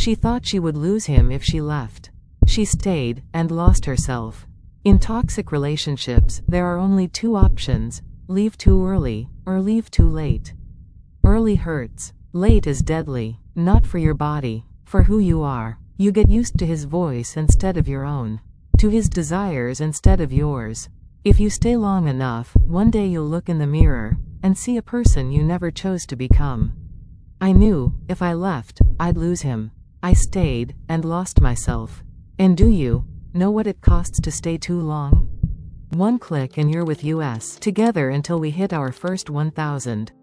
She thought she would lose him if she left. She stayed, and lost herself. In toxic relationships, there are only two options: leave too early, or leave too late. Early hurts. Late is deadly. Not for your body, for who you are. You get used to his voice instead of your own. To his desires instead of yours. If you stay long enough, one day you'll look in the mirror, and see a person you never chose to become. I knew, if I left, I'd lose him. I stayed, and lost myself. And do you know what it costs to stay too long? One click and you're with us together until we hit our first 1,000.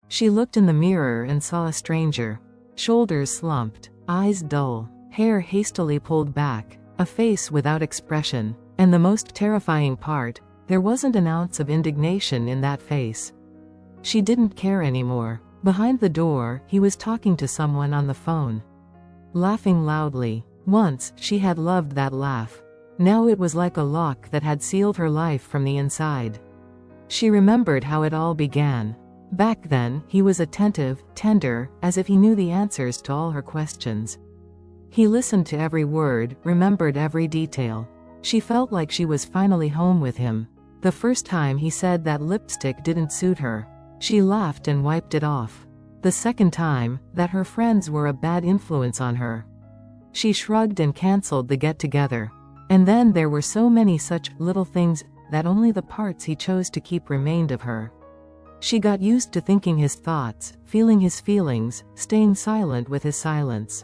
She looked in the mirror and saw a stranger. Shoulders slumped, eyes dull, hair hastily pulled back, a face without expression. And the most terrifying part, there wasn't an ounce of indignation in that face. She didn't care anymore. Behind the door, he was talking to someone on the phone. Laughing loudly. Once, she had loved that laugh. Now it was like a lock that had sealed her life from the inside. She remembered how it all began. Back then, he was attentive, tender, as if he knew the answers to all her questions. He listened to every word, remembered every detail. She felt like she was finally home with him. The first time he said that lipstick didn't suit her, she laughed and wiped it off. The second time, that her friends were a bad influence on her. She shrugged and cancelled the get-together. And then there were so many such little things that only the parts he chose to keep remained of her. She got used to thinking his thoughts, feeling his feelings, staying silent with his silence.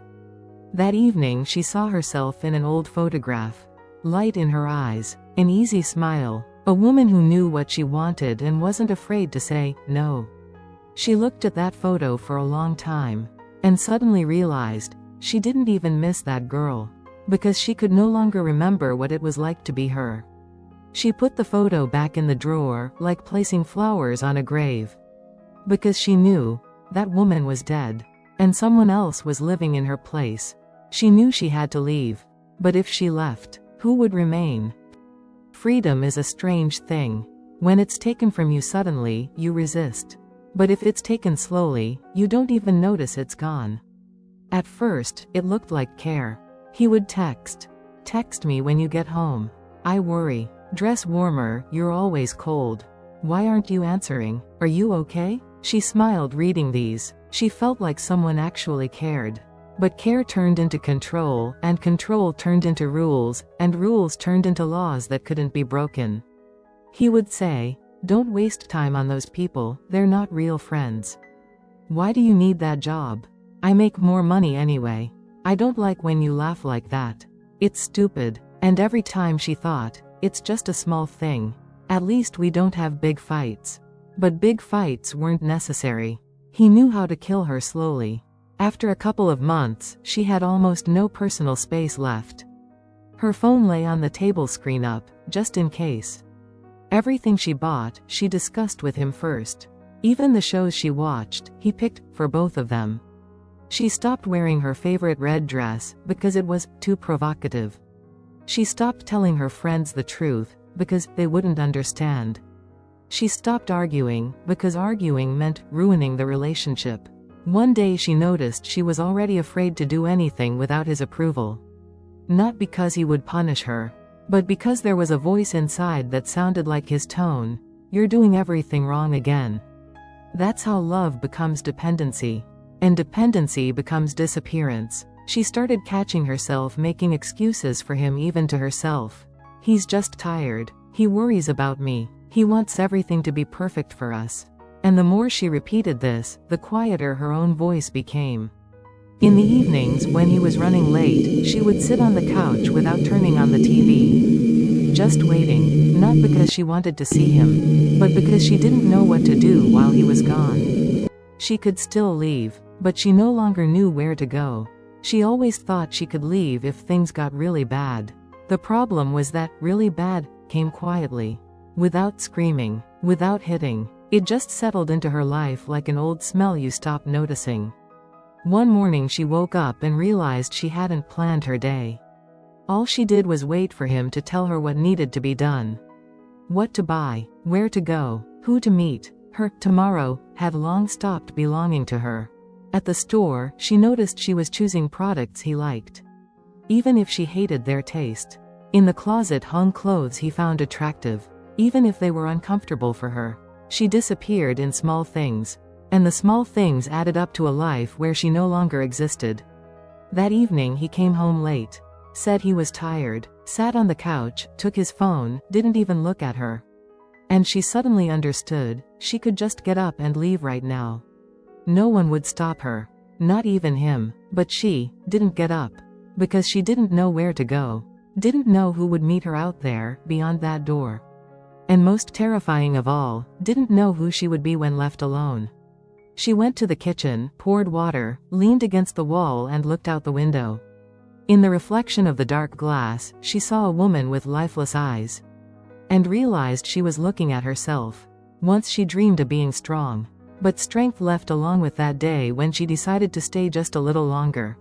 That evening she saw herself in an old photograph. Light in her eyes, an easy smile, a woman who knew what she wanted and wasn't afraid to say no. She looked at that photo for a long time, and suddenly realized she didn't even miss that girl, because she could no longer remember what it was like to be her. She put the photo back in the drawer, like placing flowers on a grave. Because she knew that woman was dead, and someone else was living in her place. She knew she had to leave, but if she left, who would remain? Freedom is a strange thing. When it's taken from you suddenly, you resist. But if it's taken slowly, you don't even notice it's gone. At first, it looked like care. He would text. Text me when you get home. I worry. Dress warmer, you're always cold. Why aren't you answering? Are you okay? She smiled reading these. She felt like someone actually cared. But care turned into control, and control turned into rules, and rules turned into laws that couldn't be broken. He would say, don't waste time on those people, they're not real friends. Why do you need that job? I make more money anyway. I don't like when you laugh like that. It's stupid. And every time she thought, it's just a small thing. At least we don't have big fights. But big fights weren't necessary. He knew how to kill her slowly. After a couple of months, she had almost no personal space left. Her phone lay on the table screen up, just in case. Everything she bought, she discussed with him first. Even the shows she watched, he picked for both of them. She stopped wearing her favorite red dress, because it was too provocative. She stopped telling her friends the truth, because they wouldn't understand. She stopped arguing, because arguing meant ruining the relationship. One day she noticed she was already afraid to do anything without his approval. Not because he would punish her, but because there was a voice inside that sounded like his tone. You're doing everything wrong again. That's how love becomes dependency. And dependency becomes disappearance. She started catching herself making excuses for him, even to herself. He's just tired. He worries about me. He wants everything to be perfect for us. And the more she repeated this, the quieter her own voice became. In the evenings, when he was running late, she would sit on the couch without turning on the TV. Just waiting, not because she wanted to see him, but because she didn't know what to do while he was gone. She could still leave, but she no longer knew where to go. She always thought she could leave if things got really bad. The problem was that really bad came quietly. Without screaming, without hitting. It just settled into her life like an old smell you stop noticing. One morning she woke up and realized she hadn't planned her day. All she did was wait for him to tell her what needed to be done. What to buy, where to go, who to meet. Her tomorrow had long stopped belonging to her. At the store, she noticed she was choosing products he liked, even if she hated their taste. In the closet hung clothes he found attractive, even if they were uncomfortable for her. She disappeared in small things, and the small things added up to a life where she no longer existed. That evening he came home late, said he was tired, sat on the couch, took his phone, didn't even look at her. And she suddenly understood, she could just get up and leave right now. No one would stop her. Not even him. But she didn't get up. Because she didn't know where to go. Didn't know who would meet her out there, beyond that door. And most terrifying of all, didn't know who she would be when left alone. She went to the kitchen, poured water, leaned against the wall and looked out the window. In the reflection of the dark glass, she saw a woman with lifeless eyes. And realized she was looking at herself. Once she dreamed of being strong. But strength left along with that day when she decided to stay just a little longer.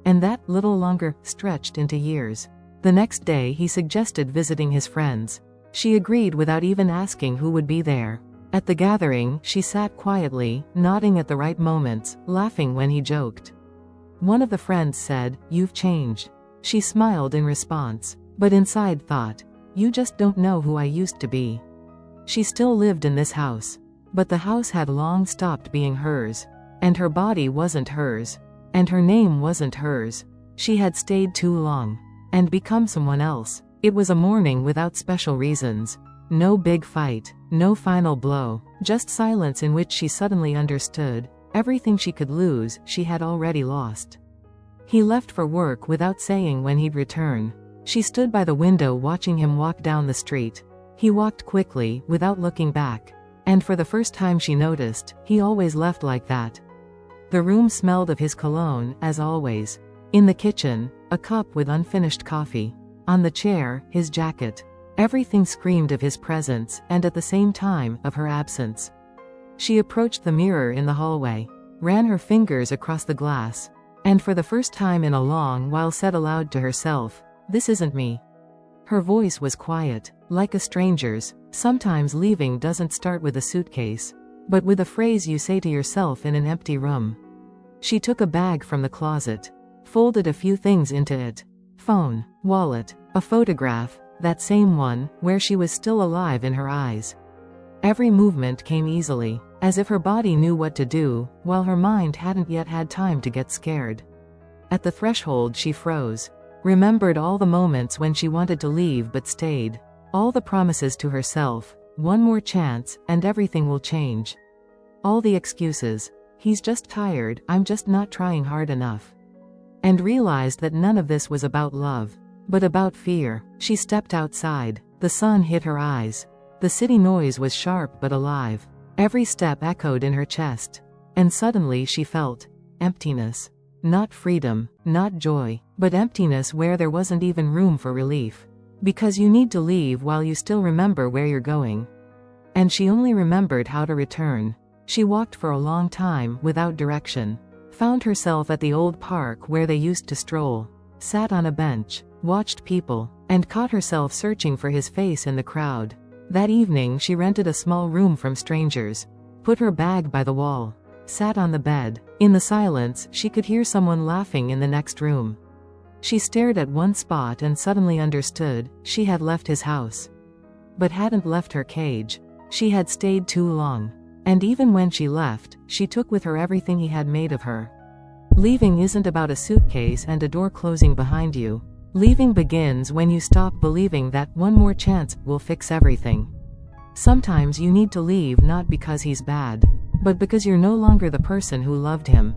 And that little longer stretched into years. The next day he suggested visiting his friends. She agreed without even asking who would be there. At the gathering, she sat quietly, nodding at the right moments, laughing when he joked. One of the friends said, "You've changed." She smiled in response, but inside thought, "You just don't know who I used to be." She still lived in this house. But the house had long stopped being hers. And her body wasn't hers. And her name wasn't hers. She had stayed too long. And become someone else. It was a morning without special reasons. No big fight. No final blow. Just silence in which she suddenly understood. Everything she could lose, she had already lost. He left for work without saying when he'd return. She stood by the window watching him walk down the street. He walked quickly, without looking back. And for the first time she noticed, he always left like that. The room smelled of his cologne, as always. In the kitchen, a cup with unfinished coffee. On the chair, his jacket. Everything screamed of his presence, and at the same time, of her absence. She approached the mirror in the hallway, ran her fingers across the glass, and for the first time in a long while said aloud to herself, "This isn't me." Her voice was quiet, like a stranger's. Sometimes leaving doesn't start with a suitcase, but with a phrase you say to yourself in an empty room. She took a bag from the closet, folded a few things into it. Phone, wallet, a photograph, that same one, where she was still alive in her eyes. Every movement came easily, as if her body knew what to do, while her mind hadn't yet had time to get scared. At the threshold she froze. Remembered all the moments when she wanted to leave but stayed. All the promises to herself, one more chance, and everything will change. All the excuses. He's just tired, I'm just not trying hard enough. And realized that none of this was about love, but about fear. She stepped outside. The sun hit her eyes. The city noise was sharp but alive. Every step echoed in her chest. And suddenly she felt emptiness. Not freedom, not joy, but emptiness where there wasn't even room for relief. Because you need to leave while you still remember where you're going. And she only remembered how to return. She walked for a long time, without direction. Found herself at the old park where they used to stroll. Sat on a bench, watched people, and caught herself searching for his face in the crowd. That evening she rented a small room from strangers. Put her bag by the wall. Sat on the bed. In the silence, she could hear someone laughing in the next room. She stared at one spot and suddenly understood, she had left his house. But hadn't left her cage. She had stayed too long. And even when she left, she took with her everything he had made of her. Leaving isn't about a suitcase and a door closing behind you. Leaving begins when you stop believing that one more chance will fix everything. Sometimes you need to leave not because he's bad, but because you're no longer the person who loved him.